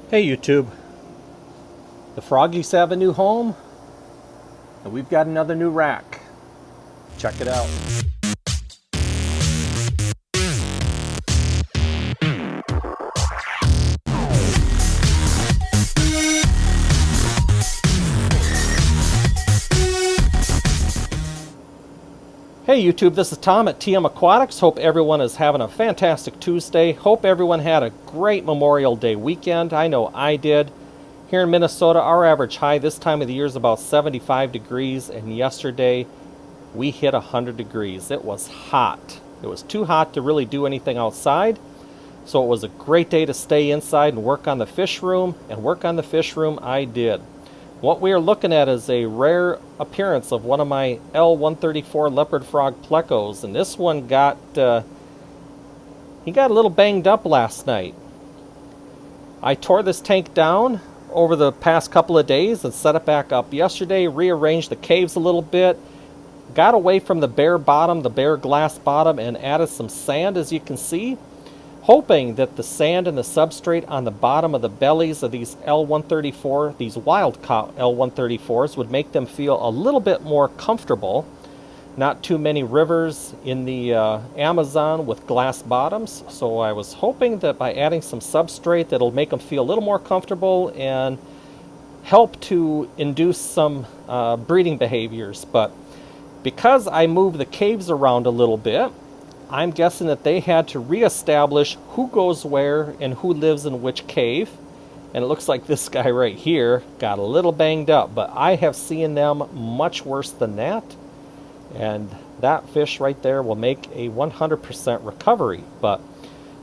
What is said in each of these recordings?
Hey YouTube, the froggies have a new home and we've got another new rack. Check it out. Hey YouTube, this is Tom at TM Aquatics. Hope everyone is having a fantastic Tuesday. Hope everyone had a great Memorial Day weekend. I know I did. Here in Minnesota, our average high this time of the year is about 75 degrees, and yesterday we hit 100 degrees. It was hot. It was too hot to really do anything outside, so it was a great day to stay inside and work on the fish room, and work on the fish room I did. What we are looking at is a rare appearance of one of my L134 leopard frog plecos, and this one he got a little banged up last night. I tore this tank down over the past couple of days and set it back up yesterday, rearranged the caves a little bit, got away from the bare bottom, the bare glass bottom, and added some sand, as you can see, hoping that the sand and the substrate on the bottom of the bellies of these L134, these wild caught L134s, would make them feel a little bit more comfortable. Not too many rivers in the Amazon with glass bottoms, so I was hoping that by adding some substrate that'll make them feel a little more comfortable and help to induce some breeding behaviors. But because I moved the caves around a little bit, I'm guessing that they had to reestablish who goes where and who lives in which cave. And it looks like this guy right here got a little banged up, but I have seen them much worse than that. And that fish right there will make a 100% recovery. But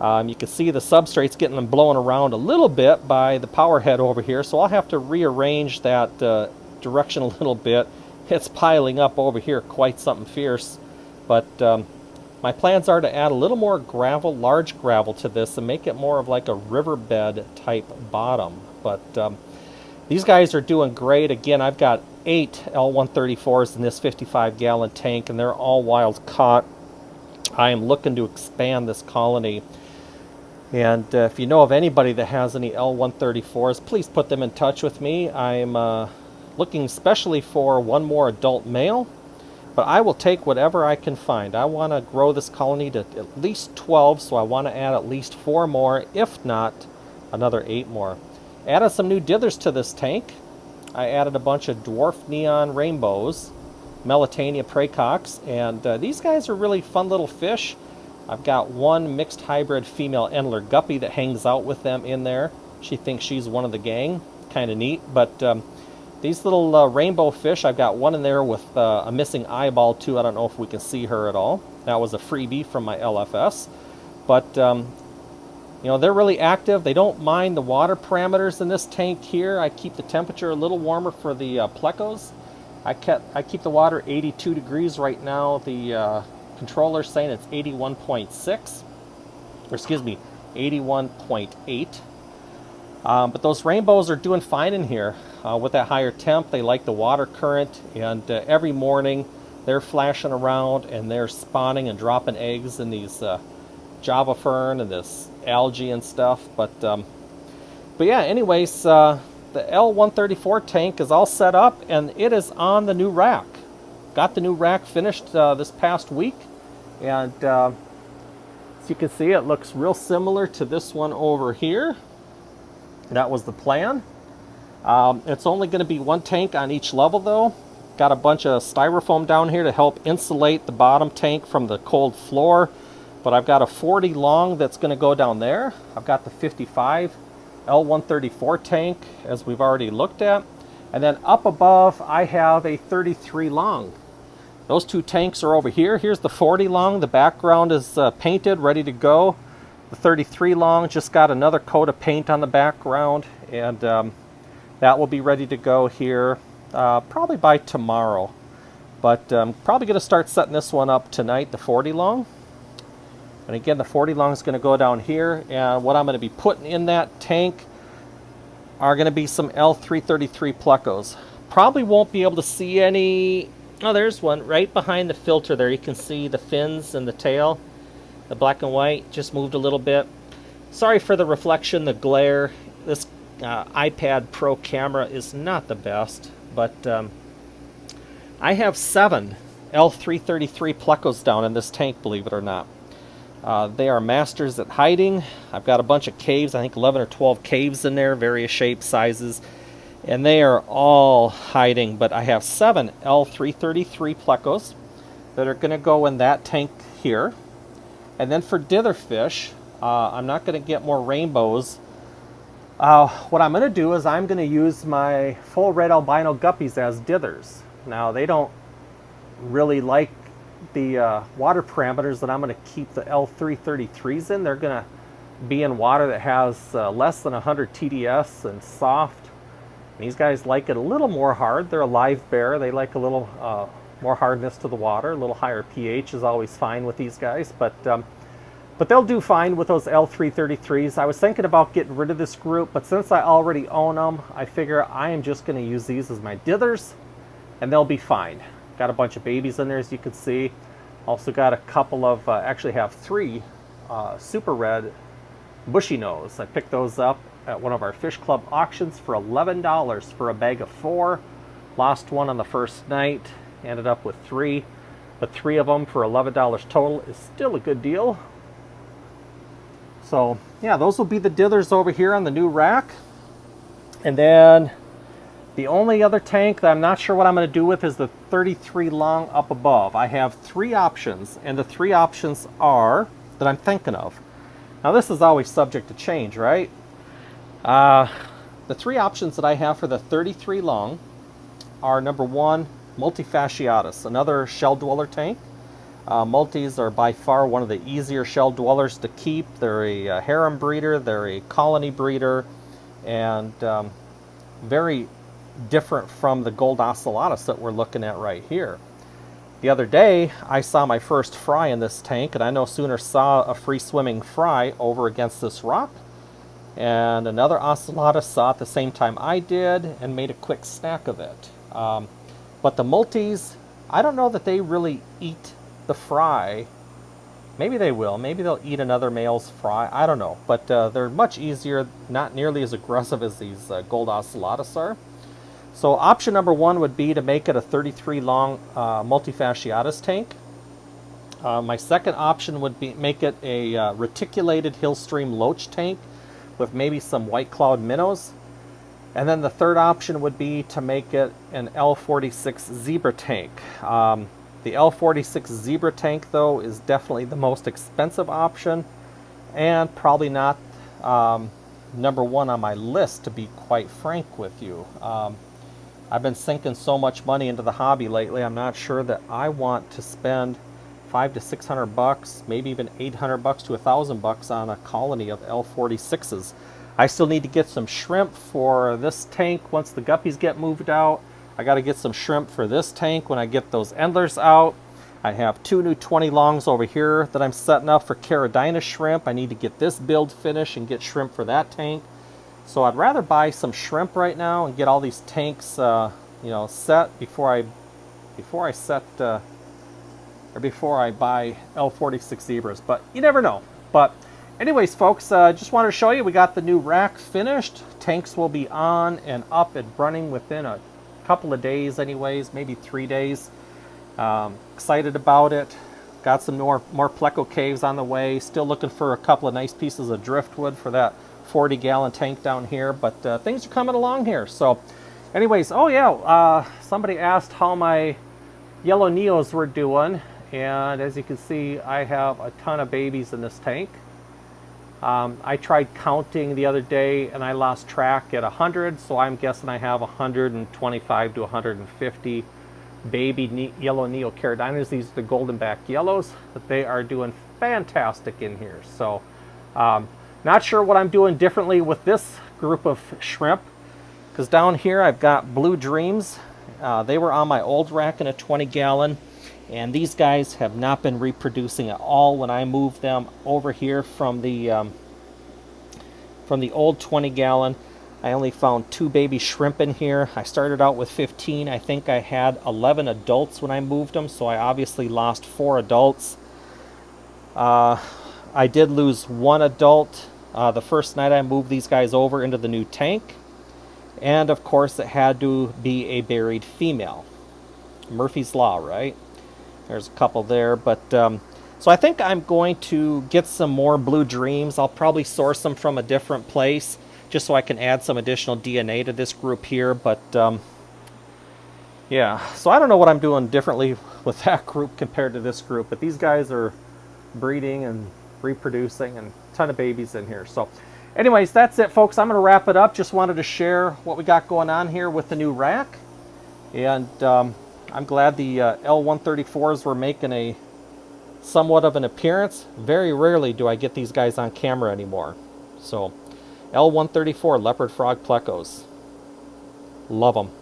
you can see the substrate's getting them blown around a little bit by the power head over here, so I'll have to rearrange that direction a little bit. It's piling up over here quite something fierce. But my plans are to add a little more gravel, large gravel, to this and make it more of like a riverbed type bottom. But these guys are doing great. Again, I've got 8 L134s in this 55-gallon tank, and they're all wild caught. I am looking to expand this colony. And if you know of anybody that has any L134s, please put them in touch with me. I'm looking especially for one more adult male. But I will take whatever I can find. I want to grow this colony to at least 12, so I want to add at least 4 more, if not another 8 more. Added some new dithers to this tank. I added a bunch of dwarf neon rainbows, Melitania praecox, and these guys are really fun little fish. I've got one mixed hybrid female Endler guppy that hangs out with them in there. She thinks she's one of the gang. Kind of neat, but these little rainbow fish, I've got one in there with a missing eyeball too. I don't know if we can see her at all. That was a freebie from my LFS. But, you know, they're really active. They don't mind the water parameters in this tank here. I keep the temperature a little warmer for the plecos. I keep the water 82 degrees right now. The controller's saying it's 81.6. Or excuse me, 81.8. But those rainbows are doing fine in here. With that higher temp, they like the water current, and every morning they're flashing around and they're spawning and dropping eggs in these Java fern and this algae and stuff. But yeah, anyways, the L134 tank is all set up and it is on the new rack. Got the new rack finished this past week, and as you can see, it looks real similar to this one over here. That was the plan. It's only going to be 1 tank on each level though. Got a bunch of styrofoam down here to help insulate the bottom tank from the cold floor. But I've got a 40 long that's going to go down there. I've got the 55 L134 tank, as we've already looked at. And then up above I have a 33 long. Those 2 tanks are over here. Here's the 40 long. The background is painted, ready to go. The 33 long just got another coat of paint on the background, and that will be ready to go here probably by tomorrow. But probably going to start setting this one up tonight, the 40 long. And again, the 40 long is going to go down here, and what I'm going to be putting in that tank are going to be some L333 plecos. Probably won't be able to see any. Oh, there's one right behind the filter there. You can see the fins and the tail. The black and white just moved a little bit. Sorry for the reflection, the glare. This iPad Pro camera is not the best, but I have 7 L333 plecos down in this tank, believe it or not. They are masters at hiding. I've got a bunch of caves, I think 11 or 12 caves in there, various shapes, sizes, and they are all hiding. But I have 7 L333 plecos that are going to go in that tank here. And then for dither fish, I'm not going to get more rainbows. What I'm going to do is I'm going to use my full red albino guppies as dithers. Now, they don't really like the water parameters that I'm going to keep the L333s in. They're going to be in water that has less than 100 TDS and soft. And these guys like it a little more hard. They're a live bear. They like a little more hardness to the water. A little higher pH is always fine with these guys. But they'll do fine with those L333s. I was thinking about getting rid of this group, but since I already own them, I figure I am just going to use these as my dithers, and they'll be fine. Got a bunch of babies in there, as you can see. Also got a couple of, actually have 3 super red bushy nose. I picked those up at one of our fish club auctions for $11 for a bag of 4. Lost one on the first night, ended up with 3. But 3 of them for $11 total is still a good deal. So yeah, those will be the dithers over here on the new rack. And then the only other tank that I'm not sure what I'm going to do with is the 33 long up above. I have 3 options, and the 3 options are that I'm thinking of. Now this is always subject to change, right? The 3 options that I have for the 33 long are, number 1, multifasciatus, another shell dweller tank. Multis are by far one of the easier shell dwellers to keep. They're a harem breeder, they're a colony breeder, and very different from the gold ocellatus that we're looking at right here. The other day, I saw my first fry in this tank, and I no sooner saw a free-swimming fry over against this rock, and another ocellatus saw it at the same time I did and made a quick snack of it. But the multis, I don't know that they really eat the fry. Maybe they will. Maybe they'll eat another male's fry. I don't know. But they're much easier, not nearly as aggressive as these gold ocellatus are. So option number 1 would be to make it a 33 long multifasciatus tank. My second option would be make it a reticulated hillstream loach tank with maybe some white cloud minnows. And then the third option would be to make it an L46 zebra tank. The L46 zebra tank, though, is definitely the most expensive option and probably not number 1 on my list, to be quite frank with you. I've been sinking so much money into the hobby lately, I'm not sure that I want to spend $500 to $600, maybe even $800 to $1,000 on a colony of L46s. I still need to get some shrimp for this tank once the guppies get moved out. I got to get some shrimp for this tank when I get those endlers out. I have 2 new 20 longs over here that I'm setting up for Caridina shrimp. I need to get this build finished and get shrimp for that tank. So I'd rather buy some shrimp right now and get all these tanks, set before I buy L46 zebras. But you never know. But anyways, folks, just wanted to show you we got the new rack finished. Tanks will be on and up and running within a couple of days anyways, maybe 3 days. Excited about it. Got some more pleco caves on the way. Still looking for a couple of nice pieces of driftwood for that 40-gallon tank down here, but things are coming along here. So anyways, oh yeah, somebody asked how my yellow neos were doing, and as you can see, I have a ton of babies in this tank. I tried counting the other day and I lost track at 100, so I'm guessing I have 125 to 150 baby yellow Neocaridinas. These are the golden back yellows, but they are doing fantastic in here. So not sure what I'm doing differently with this group of shrimp, because down here I've got Blue Dreams. They were on my old rack in a 20-gallon. And these guys have not been reproducing at all when I moved them over here from the old 20-gallon. I only found 2 baby shrimp in here. I started out with 15. I think I had 11 adults when I moved them, so I obviously lost 4 adults. I did lose 1 adult The first night I moved these guys over into the new tank. And of course it had to be a buried female. Murphy's Law, right? There's a couple there, but so I think I'm going to get some more Blue Dreams. I'll probably source them from a different place just so I can add some additional DNA to this group here, but yeah, so I don't know what I'm doing differently with that group compared to this group, but these guys are breeding and reproducing and a ton of babies in here. So anyways, that's it, folks. I'm going to wrap it up. Just wanted to share what we got going on here with the new rack. And I'm glad the L134s were making a somewhat of an appearance. Very rarely do I get these guys on camera anymore. So L134 leopard frog plecos. Love them.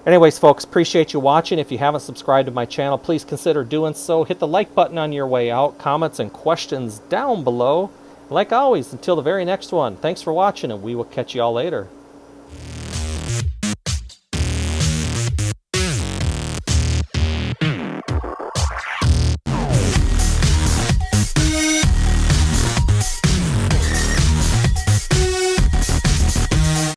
Anyways, folks, appreciate you watching. If you haven't subscribed to my channel, please consider doing so. Hit the like button on your way out. Comments and questions down below. Like always, until the very next one, thanks for watching, and we will catch you all later.